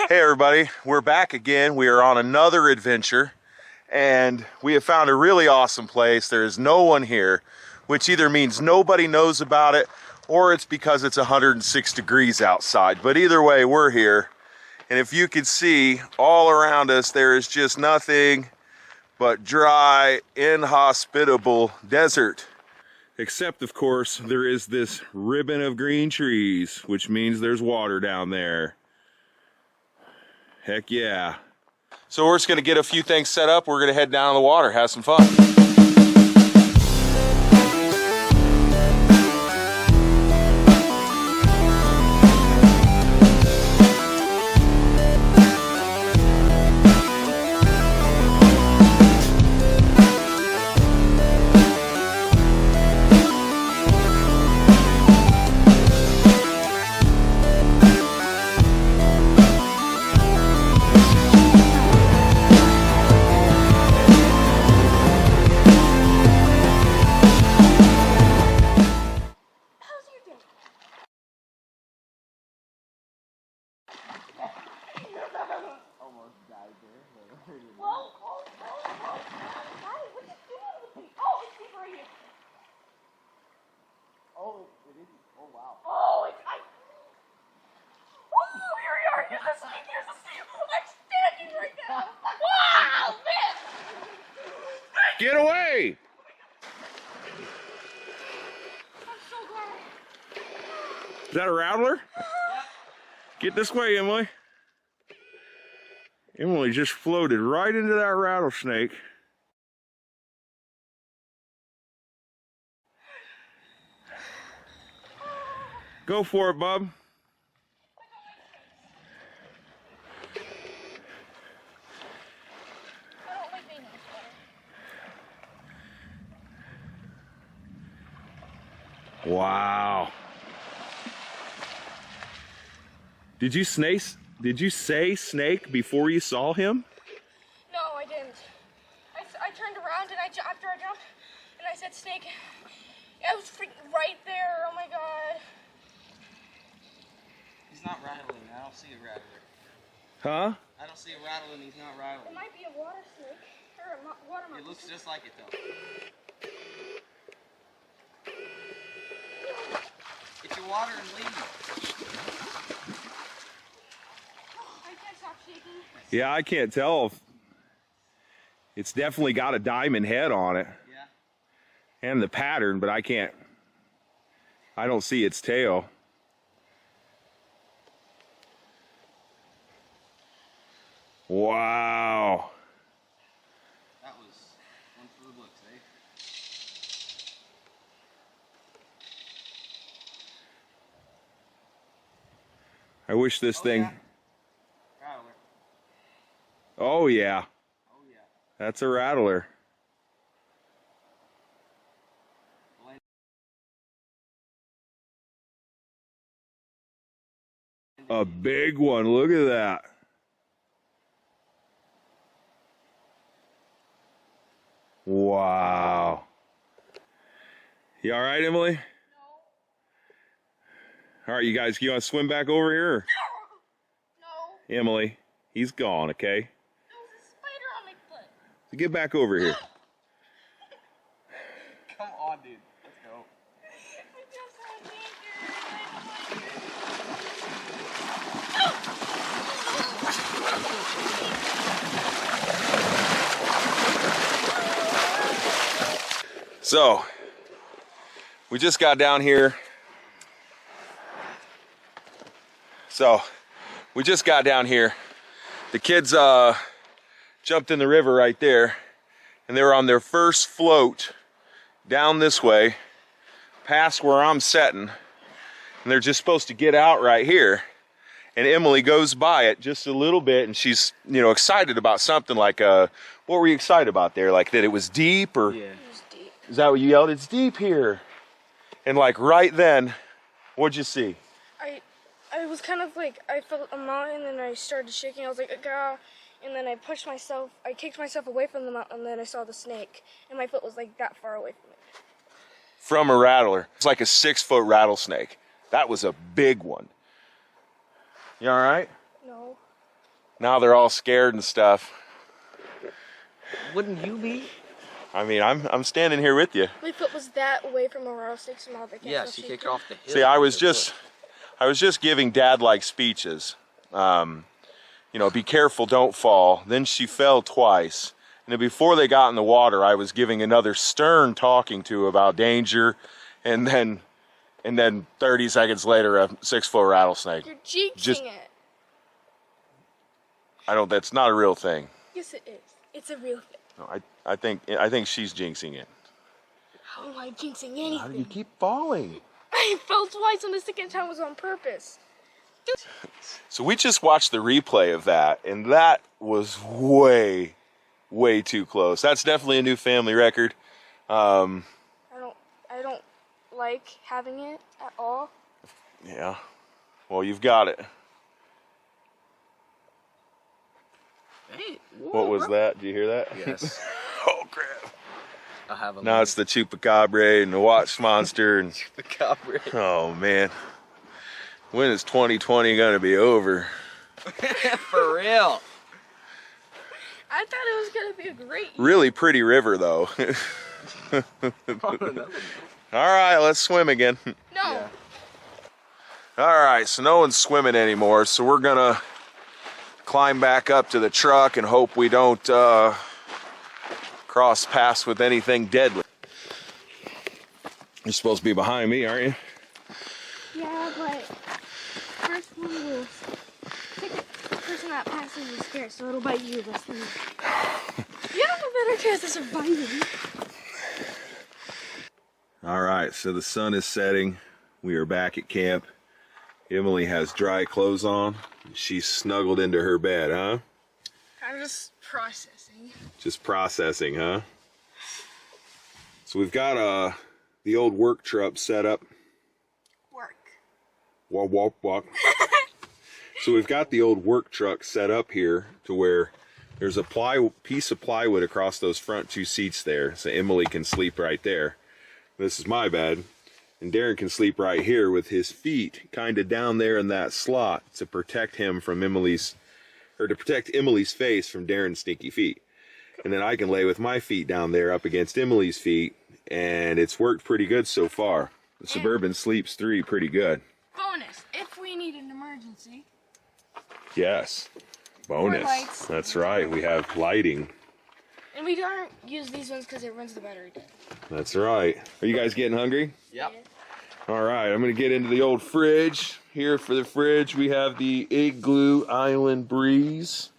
Hey everybody, we're back again. We are on another adventure and we have found a really awesome place. There is no one here, which either means nobody knows about it or it's because it's 106 degrees outside. But either way, we're here. And if you can see all around us, there is just nothing but dry, inhospitable desert. Except, of course, there is this ribbon of green trees, which means there's water down there. Heck yeah. So we're just gonna get a few things set up. We're gonna head down to the water, have some fun. Get away! I'm so glad. Is that a rattler? Get this way, Emily. Emily just floated right into that rattlesnake. Go for it, bub. Wow. Did you say snake before you saw him? No, I didn't. I turned around and after I jumped and I said snake. I was freaking right there. Oh my god. He's not rattling. I don't see a rattler. Huh? I don't see a rattling. He's not rattling. It might be a water snake or a water mouse. It looks just like it though. Get your water and leave. I can't stop shaking. Yeah, I can't tell if it's definitely got a diamond head on it. Yeah. And the pattern, but I don't see its tail. Wow. That was one for the looks, eh? I wish this thing... Yeah. Rattler. Oh yeah. Oh yeah. That's a rattler. A big one, look at that. Wow. You all right, Emily? No. All right, you guys, you want to swim back over here? No. Emily, he's gone, okay? There was a spider on my foot. So get back over here. Come on, dude. Let's go. I just had danger. So, we just got down here. The kids jumped in the river right there, and they were on their first float down this way, past where I'm setting, and they're just supposed to get out right here. And Emily goes by it just a little bit, and she's, you know, excited about something like, what were you excited about there? Like that it was deep, or? Yeah. It was deep. Is that what you yelled? It's deep here. And like right then, what'd you see? I was kind of like, I felt a mountain and I started shaking. I was like, "Gah," and then I kicked myself away from the mountain, and then I saw the snake, and my foot was like that far away from it. From a rattler. It's like a 6-foot rattlesnake. That was a big one. You all right? No. Now they're all scared and stuff. Wouldn't you be? I mean, I'm standing here with you. My foot was that away from a rattlesnake, so now they can't. Yeah, she kicked her off the hill. See, I was just giving dad-like speeches. You know, be careful, don't fall. Then she fell twice. And then before they got in the water, I was giving another stern talking to about danger. And then 30 seconds later, a 6-foot rattlesnake. You're jinxing it. That's not a real thing. Yes, it is. It's a real thing. No, I think she's jinxing it. How am I jinxing anything? How do you keep falling? I fell twice, and the second time was on purpose. So we just watched the replay of that, and that was way too close. That's definitely a new family record. I don't like having it at all. Yeah. Well, you've got it. Hey, What was that? Did you hear that? Yes. Oh crap. I have a Now it's the chupacabra and the watch monster and chupacabra. oh man. When is 2020 gonna be over? For real. I thought it was gonna be a great year. Really pretty river though. Alright, let's swim again. No. Yeah. Alright, so no one's swimming anymore, so we're gonna climb back up to the truck and hope we don't cross paths with anything deadly. You're supposed to be behind me, aren't you? Yeah, but first one will pick the person that passes is scared, so it'll bite you less than me. You have a better chance of surviving. Alright, so the sun is setting. We are back at camp. Emily has dry clothes on. She's snuggled into her bed, huh? I'm just processing. Just processing, huh? So we've got the old work truck set up. Work. Walk. So we've got the old work truck set up here to where there's a piece of plywood across those front 2 seats there, so Emily can sleep right there. This is my bed, and Darren can sleep right here with his feet kind of down there in that slot to protect him from to protect Emily's face from Darren's sneaky feet. And then I can lay with my feet down there up against Emily's feet, and it's worked pretty good so far. The Suburban sleeps 3 pretty good. Bonus, if we need an emergency. Yes, bonus. Lights. That's right, we have lighting. And we don't use these ones because it runs the battery dead. That's right. Are you guys getting hungry? Yep. All right, I'm gonna get into the old fridge. Here for the fridge, we have the Igloo Island Breeze.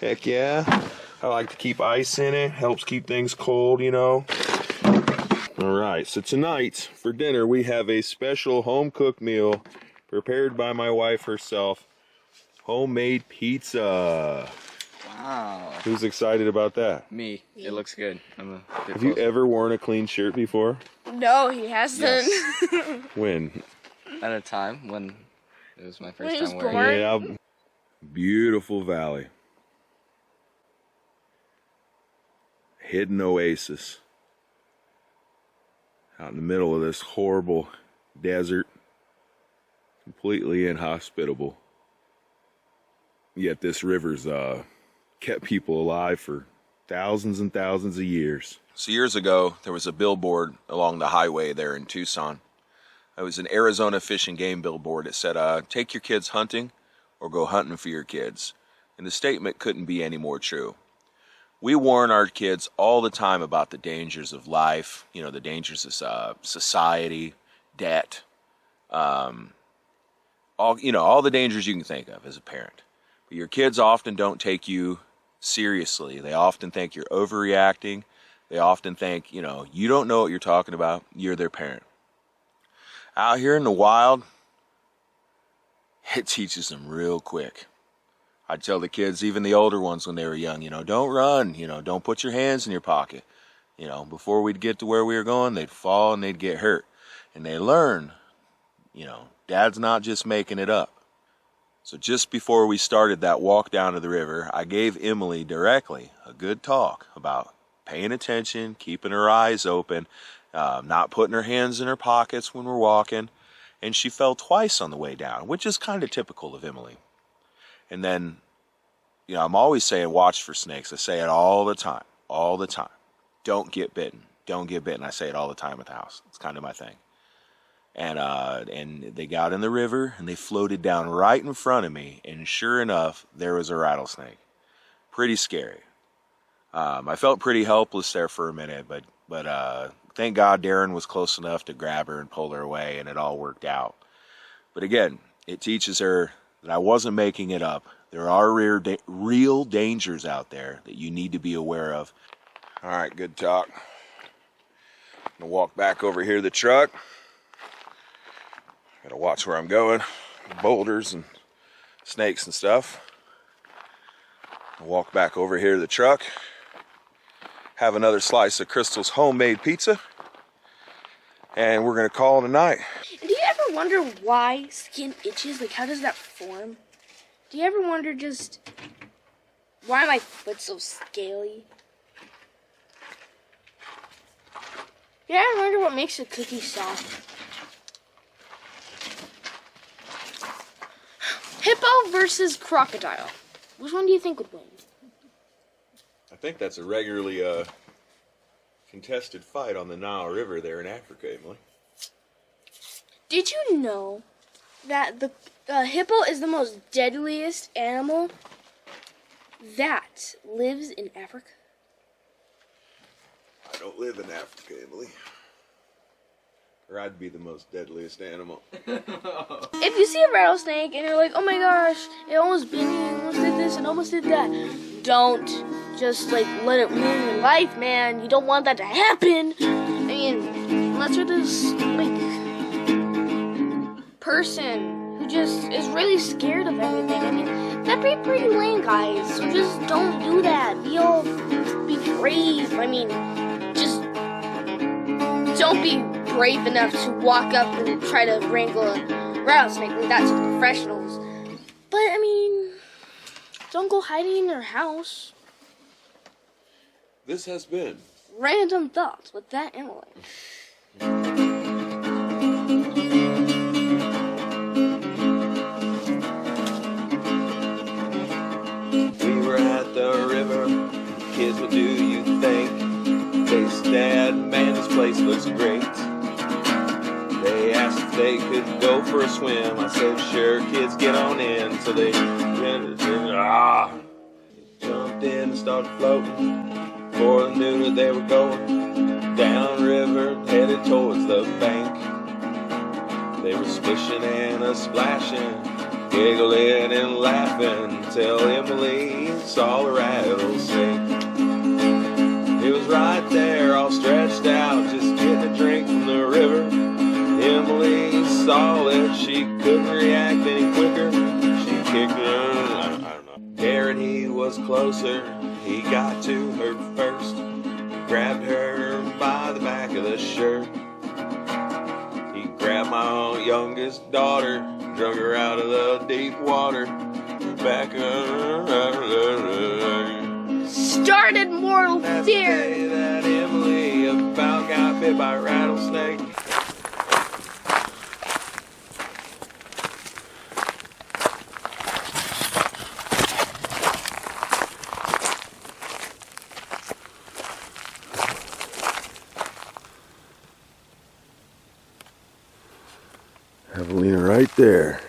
Heck yeah. I like to keep ice in it. Helps keep things cold, you know. All right, so tonight for dinner, we have a special home-cooked meal prepared by my wife herself. Homemade pizza. Wow. Who's excited about that? Me. It looks good. Have you ever worn a clean shirt before? No, he hasn't. Yes. When? At a time when it was my first When he was time wearing it. Yeah. Beautiful valley. Hidden oasis. Out in the middle of this horrible desert. Completely inhospitable. Yet this river's kept people alive for thousands and thousands of years. So years ago, there was a billboard along the highway there in Tucson. It was an Arizona Fish and Game billboard. It said, take your kids hunting or go hunting for your kids. And the statement couldn't be any more true. We warn our kids all the time about the dangers of life, you know, the dangers of society, debt, all the dangers you can think of as a parent. But your kids often don't take you seriously. They often think you're overreacting. They often think, you don't know what you're talking about. You're their parent. Out here in the wild, it teaches them real quick. I tell the kids, even the older ones when they were young, don't run, don't put your hands in your pocket. Before we'd get to where we were going, they'd fall and they'd get hurt. And they learn, Dad's not just making it up. So just before we started that walk down to the river, I gave Emily directly a good talk about paying attention, keeping her eyes open, not putting her hands in her pockets when we're walking. And she fell twice on the way down, which is kind of typical of Emily. And then you know, I'm always saying watch for snakes. I say it all the time, all the time. Don't get bitten. Don't get bitten. I say it all the time at the house. It's kind of my thing. And they got in the river and they floated down right in front of me. And sure enough, there was a rattlesnake. Pretty scary. I felt pretty helpless there for a minute, but thank God Darren was close enough to grab her and pull her away, and it all worked out. But again, it teaches her that I wasn't making it up. There are real dangers out there that you need to be aware of. All right, good talk. I'm gonna walk back over here to the truck. Gotta watch where I'm going. Boulders and snakes and stuff. I'll walk back over here to the truck. Have another slice of Crystal's homemade pizza. And we're gonna call it a night. Do you ever wonder why skin itches? Like, how does that form? Do you ever wonder just why my foot's so scaly? Do you ever wonder what makes a cookie soft? Hippo versus Crocodile. Which one do you think would win? I think that's a regularly contested fight on the Nile River there in Africa, Emily. Did you know that the hippo is the most deadliest animal that lives in Africa? I don't live in Africa, Emily. Or I'd be the most deadliest animal. If you see a rattlesnake and you're like, oh my gosh, it almost bit me, almost did this and almost did that, don't just like let it ruin your life, man. You don't want that to happen. I mean, unless you're this like person who just is really scared of everything. I mean, that'd be pretty lame, guys. So just don't do that. Be brave. I mean, just don't be brave enough to walk up and try to wrangle a rattlesnake. Like, that's for professionals. But I mean, don't go hiding in your house. This has been Random Thoughts with that Emily. We were at the river. Kids, what do you think? They said, man, this place looks great. They asked if they could go for a swim. I said, sure, kids, get on in. So they jumped in and started floating. Before they knew that they were going downriver, headed towards the bank. They were splishing and a-splashing, giggling and laughing, till Emily saw the rattlesnake. It was right there, all stretched out, just getting a drink from the river. Emily saw it, she couldn't react any quicker. She kicked her, I don't know. Darren, he was closer, he got to her first. Grabbed her by the back of the shirt. He grabbed my youngest daughter, drug her out of the deep water. Back Started mortal That's fear. the day that Emily about got bit by a rattlesnake. Javelina right there.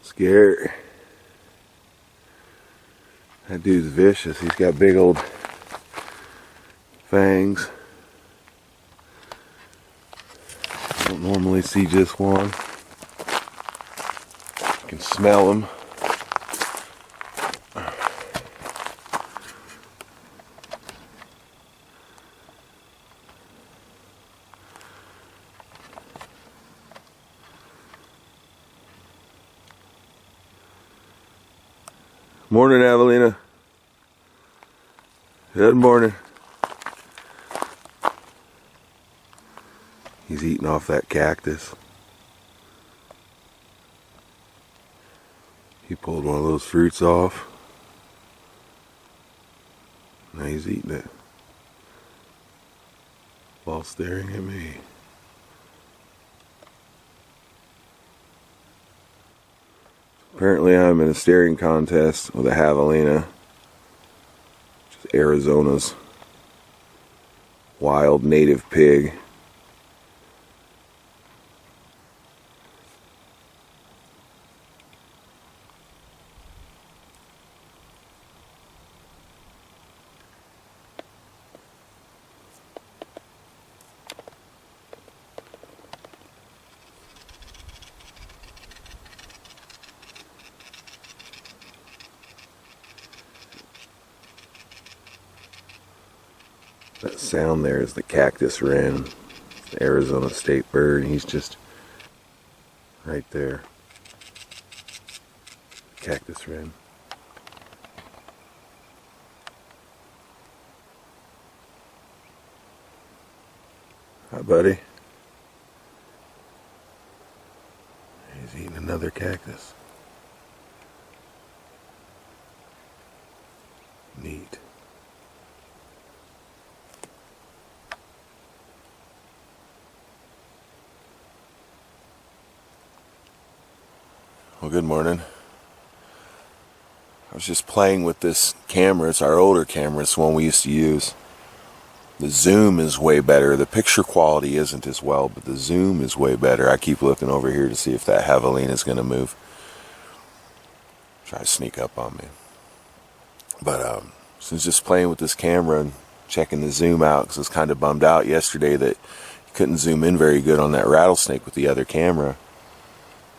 Scary. That dude's vicious. He's got big old fangs. I don't normally see just one. You can smell him. Morning, Javelina. Good morning. He's eating off that cactus. He pulled one of those fruits off. Now he's eating it while staring at me. Apparently I'm in a staring contest with a Javelina, which is Arizona's wild native pig. That sound there is the cactus wren, the Arizona state bird. He's just right there. Cactus wren. Hi, buddy. He's eating another cactus. Neat. Well, good morning. I was just playing with this camera. It's our older camera. It's the one we used to use. The zoom is way better. The picture quality isn't as well, but the zoom is way better. I keep looking over here to see if that Javelina is going to move. Try to sneak up on me. But since just playing with this camera and checking the zoom out, because I was kind of bummed out yesterday that you couldn't zoom in very good on that rattlesnake with the other camera.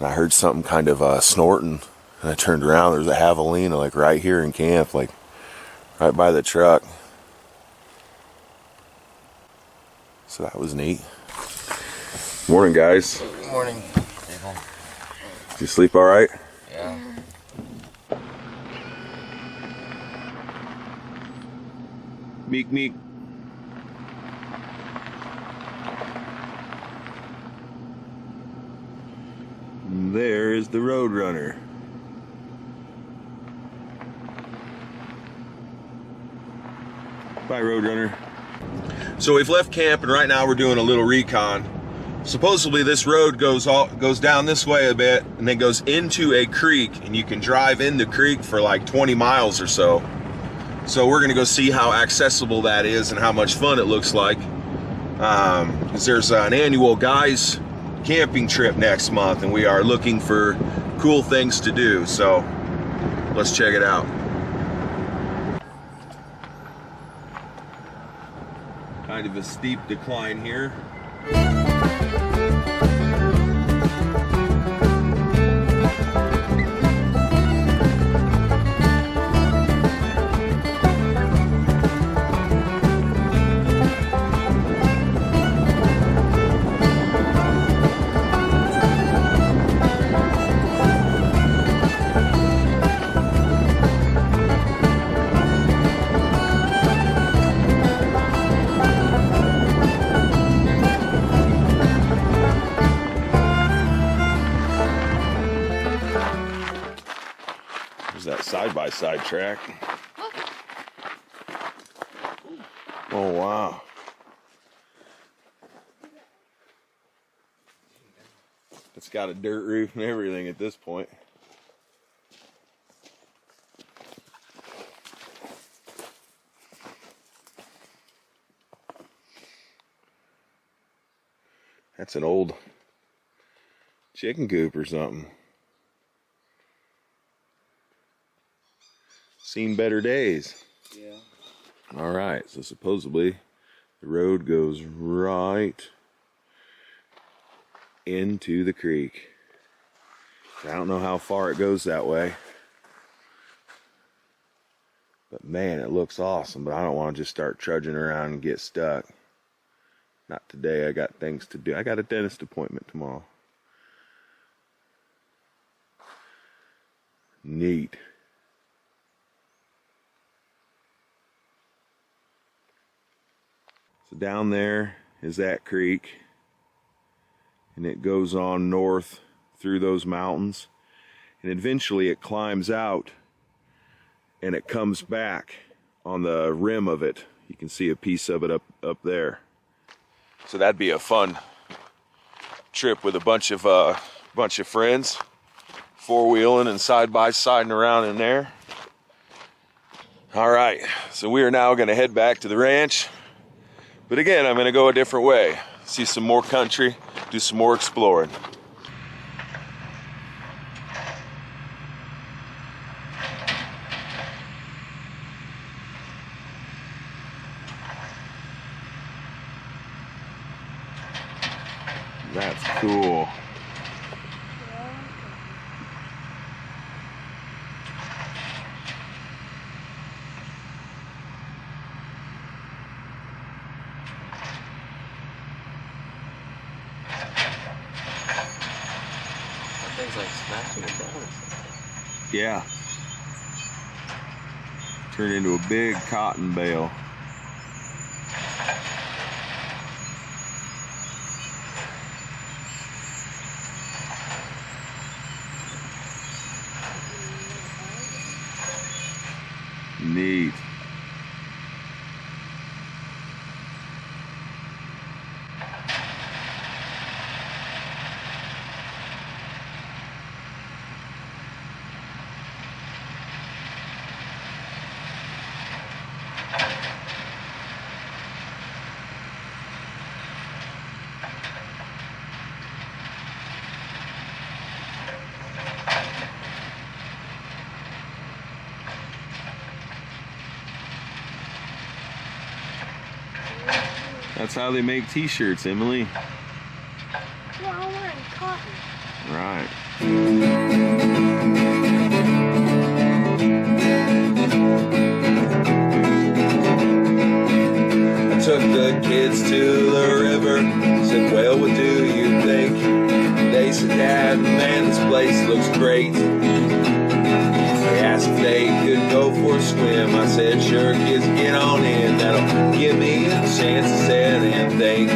And I heard something kind of snorting, and I turned around. There's a Javelina like right here in camp, like right by the truck. So that was neat. Morning, guys. Good morning. Did you sleep all right? Yeah. Meek, meek. There is the Roadrunner. Bye, Roadrunner. So we've left camp, and right now we're doing a little recon. Supposedly this road goes down this way a bit, and then goes into a creek, and you can drive in the creek for like 20 miles or so. So we're gonna go see how accessible that is and how much fun it looks like. 'Cause there's an annual guys camping trip next month, and we are looking for cool things to do, so let's check it out. Kind of a steep decline here. That side-by-side track. Oh wow. It's got a dirt roof and everything at this point. That's an old chicken coop or something. Seen better days. Yeah. All right, so supposedly the road goes right into the creek. I don't know how far it goes that way, but man, it looks awesome. But I don't want to just start trudging around and get stuck. Not today. I got things to do. I got a dentist appointment tomorrow. Neat. So down there is that creek, and it goes on north through those mountains, and eventually it climbs out and it comes back on the rim of it. You can see a piece of it up there. So that'd be a fun trip with a bunch of friends, four-wheeling and side-by-siding around in there. All right, so we are now going to head back to the ranch. But again, I'm going to go a different way. See some more country, do some more exploring. That's cool. Things like smashing it down. Yeah. Turned into a big cotton bale. Neat. That's how they make t-shirts, Emily. Well, I'm wearing cotton. Right. I took the kids to the river, said, well, what do you think? They said, Dad, man, this place looks great. They asked if they could go for a swim. I said, sure, kids, get on in. That'll give me a chance to sit and think.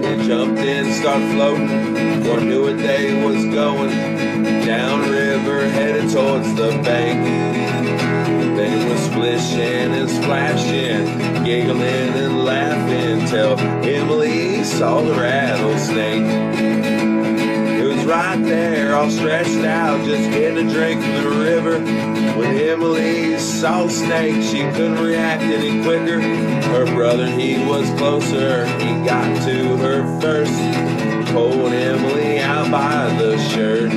They jumped in, started floating. Before I knew it, they was going down river, headed towards the bank. They were splishing and splashing, giggling and laughing till Emily saw the rattlesnake. Right there, all stretched out, just getting a drink from the river. When Emily saw the snake, she couldn't react any quicker. Her brother, he was closer, he got to her first, pulled Emily out by the shirt.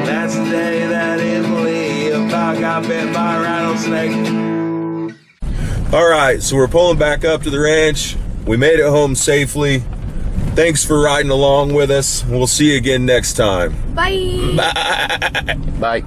That's the day that Emily about got bit by a rattlesnake. All right, so we're pulling back up to the ranch. We made it home safely. Thanks for riding along with us. We'll see you again next time. Bye. Bye. Bye.